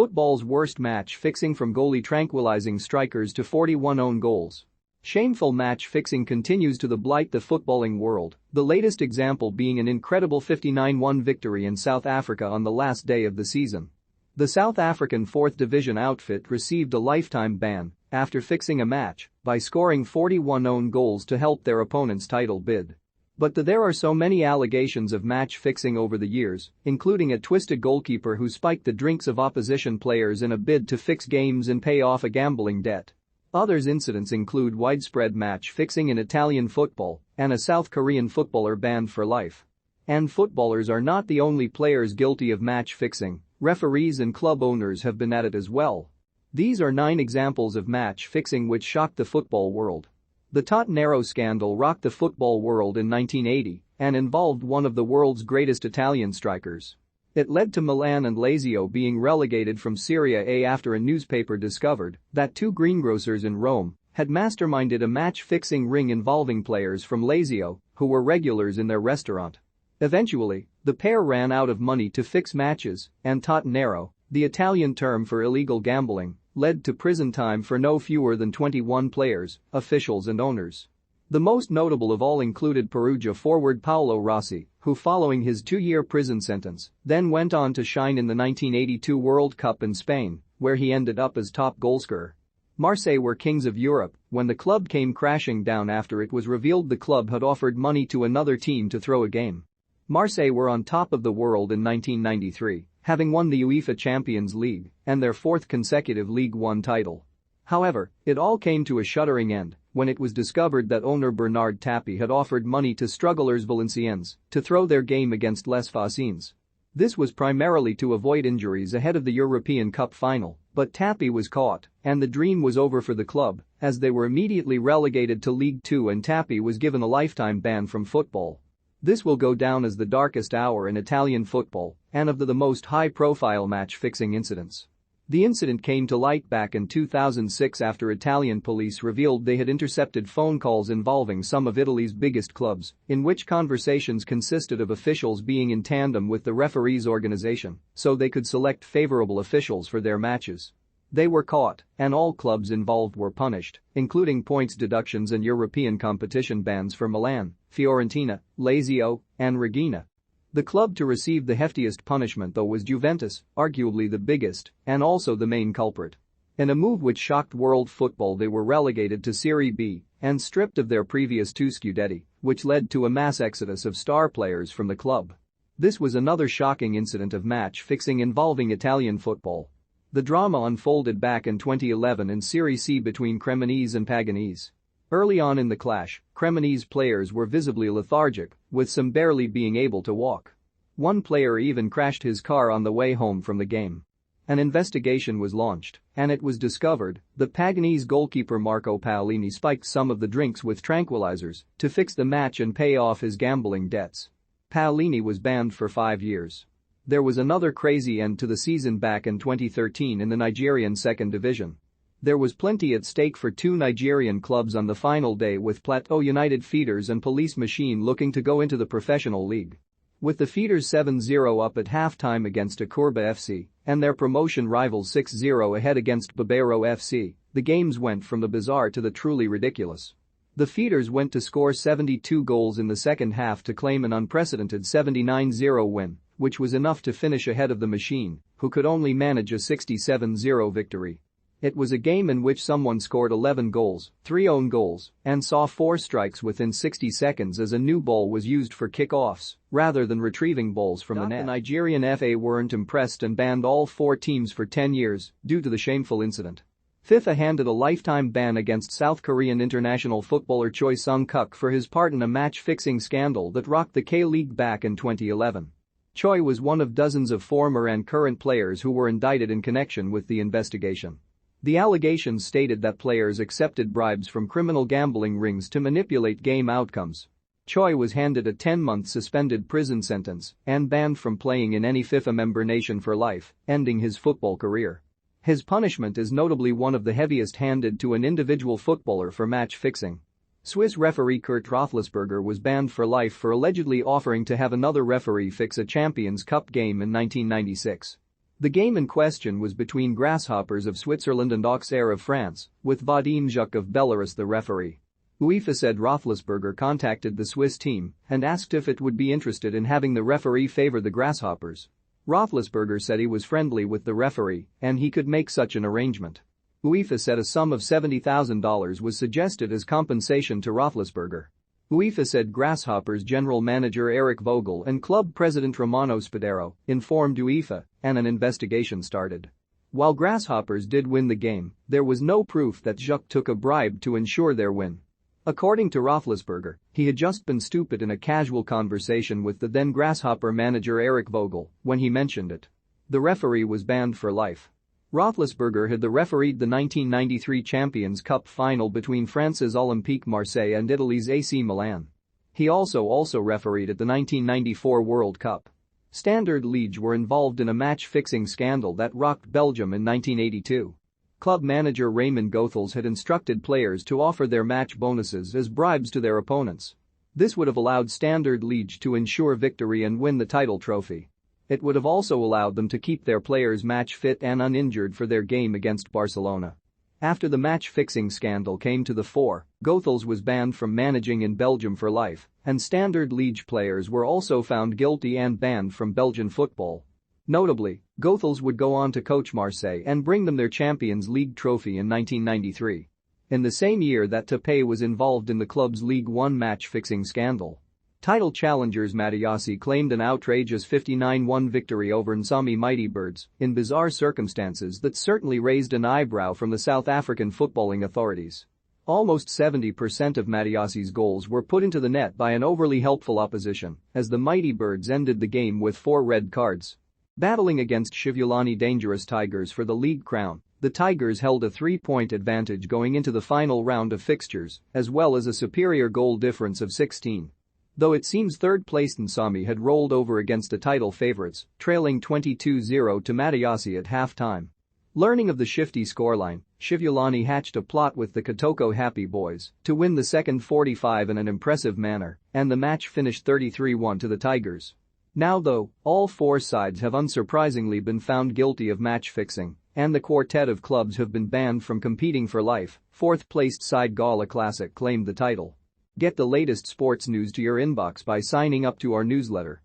Football's worst match fixing from goalie tranquilizing strikers to 41 own goals. Shameful match fixing continues to blight the footballing world, the latest example being an incredible 59-1 victory in South Africa on the last day of the season. The South African 4th Division outfit received a lifetime ban after fixing a match by scoring 41 own goals to help their opponent's title bid. But there are so many allegations of match fixing over the years, including a twisted goalkeeper who spiked the drinks of opposition players in a bid to fix games and pay off a gambling debt. Other incidents include widespread match fixing in Italian football and a South Korean footballer banned for life. And footballers are not the only players guilty of match fixing, referees and club owners have been at it as well. These are 9 examples of match fixing which shocked the football world. The Tottenham scandal rocked the football world in 1980 and involved one of the world's greatest Italian strikers. It led to Milan and Lazio being relegated from Serie A after a newspaper discovered that 2 greengrocers in Rome had masterminded a match-fixing ring involving players from Lazio who were regulars in their restaurant. Eventually, the pair ran out of money to fix matches, and Tottenham, the Italian term for illegal gambling, led to prison time for no fewer than 21 players, officials and owners. The most notable of all included Perugia forward Paolo Rossi, who following his 2-year prison sentence, then went on to shine in the 1982 World Cup in Spain, where he ended up as top goalscorer. Marseille were kings of Europe when the club came crashing down after it was revealed the club had offered money to another team to throw a game. Marseille were on top of the world in 1993, having won the UEFA Champions League and their 4th consecutive League One title. However, it all came to a shuddering end when it was discovered that owner Bernard Tapie had offered money to strugglers Valenciennes to throw their game against Les Phocéens. This was primarily to avoid injuries ahead of the European Cup final, but Tapie was caught and the dream was over for the club as they were immediately relegated to League Two and Tapie was given a lifetime ban from football. This will go down as the darkest hour in Italian football and of the most high-profile match-fixing incidents. The incident came to light back in 2006 after Italian police revealed they had intercepted phone calls involving some of Italy's biggest clubs, in which conversations consisted of officials being in tandem with the referees' organization so they could select favorable officials for their matches. They were caught, and all clubs involved were punished, including points deductions and European competition bans for Milan, Fiorentina, Lazio, and Regina. The club to receive the heftiest punishment though was Juventus, arguably the biggest and also the main culprit. In a move which shocked world football, they were relegated to Serie B and stripped of their previous 2 scudetti, which led to a mass exodus of star players from the club. This was another shocking incident of match fixing involving Italian football. The drama unfolded back in 2011 in Serie C between Cremonese and Paganese. Early on in the clash, Cremonese players were visibly lethargic, with some barely being able to walk. One player even crashed his car on the way home from the game. An investigation was launched, and it was discovered that Paganese goalkeeper Marco Paolini spiked some of the drinks with tranquilizers to fix the match and pay off his gambling debts. Paolini was banned for 5 years. There was another crazy end to the season back in 2013 in the Nigerian 2nd Division. There was plenty at stake for 2 Nigerian clubs on the final day, with Plateau United Feeders and Police Machine looking to go into the professional league. With the Feeders 7-0 up at halftime against Akurba FC and their promotion rivals 6-0 ahead against Babero FC, the games went from the bizarre to the truly ridiculous. The Feeders went to score 72 goals in the second half to claim an unprecedented 79-0 win, which was enough to finish ahead of the Machine, who could only manage a 67-0 victory. It was a game in which someone scored 11 goals, 3 own goals, and saw 4 strikes within 60 seconds as a new ball was used for kick-offs, rather than retrieving balls from the net. The Nigerian FA weren't impressed and banned all 4 teams for 10 years due to the shameful incident. FIFA handed a lifetime ban against South Korean international footballer Choi Sung-kuk for his part in a match-fixing scandal that rocked the K-League back in 2011. Choi was one of dozens of former and current players who were indicted in connection with the investigation. The allegations stated that players accepted bribes from criminal gambling rings to manipulate game outcomes. Choi was handed a 10-month suspended prison sentence and banned from playing in any FIFA member nation for life, ending his football career. His punishment is notably one of the heaviest handed to an individual footballer for match fixing. Swiss referee Kurt Roethlisberger was banned for life for allegedly offering to have another referee fix a Champions Cup game in 1996. The game in question was between Grasshoppers of Switzerland and Auxerre of France, with Vadim Zhuk of Belarus the referee. UEFA said Roethlisberger contacted the Swiss team and asked if it would be interested in having the referee favor the Grasshoppers. Roethlisberger said he was friendly with the referee and he could make such an arrangement. UEFA said a sum of $70,000 was suggested as compensation to Roethlisberger. UEFA said Grasshoppers general manager Eric Vogel and club president Romano Spadaro informed UEFA and an investigation started. While Grasshoppers did win the game, there was no proof that Zhuk took a bribe to ensure their win. According to Roethlisberger, he had just been stupid in a casual conversation with the then Grasshopper manager Eric Vogel when he mentioned it. The referee was banned for life. Roethlisberger had refereed the 1993 Champions Cup final between France's Olympique Marseille and Italy's AC Milan. He also refereed at the 1994 World Cup. Standard Liège were involved in a match-fixing scandal that rocked Belgium in 1982. Club manager Raymond Goethals had instructed players to offer their match bonuses as bribes to their opponents. This would have allowed Standard Liège to ensure victory and win the title trophy. It would have also allowed them to keep their players match fit and uninjured for their game against Barcelona. After the match-fixing scandal came to the fore, Goethals was banned from managing in Belgium for life, and Standard Liège players were also found guilty and banned from Belgian football. Notably, Goethals would go on to coach Marseille and bring them their Champions League trophy in 1993. In the same year that Tapé was involved in the club's League One match-fixing scandal. Title challengers Mattiassi claimed an outrageous 59-1 victory over Nsami Mighty Birds in bizarre circumstances that certainly raised an eyebrow from the South African footballing authorities. Almost 70% of Mattiassi's goals were put into the net by an overly helpful opposition, as the Mighty Birds ended the game with 4 red cards. Battling against Shivulani Dangerous Tigers for the league crown, the Tigers held a 3-point advantage going into the final round of fixtures, as well as a superior goal difference of 16. Though it seems third-placed Nsami had rolled over against the title favorites, trailing 22-0 to Mattiassi at halftime. Learning of the shifty scoreline, Shivulani hatched a plot with the Kotoko Happy Boys to win the second 45 in an impressive manner, and the match finished 33-1 to the Tigers. Now though, all 4 sides have unsurprisingly been found guilty of match-fixing, and the quartet of clubs have been banned from competing for life. Fourth-placed side Gala Classic claimed the title. Get the latest sports news to your inbox by signing up to our newsletter.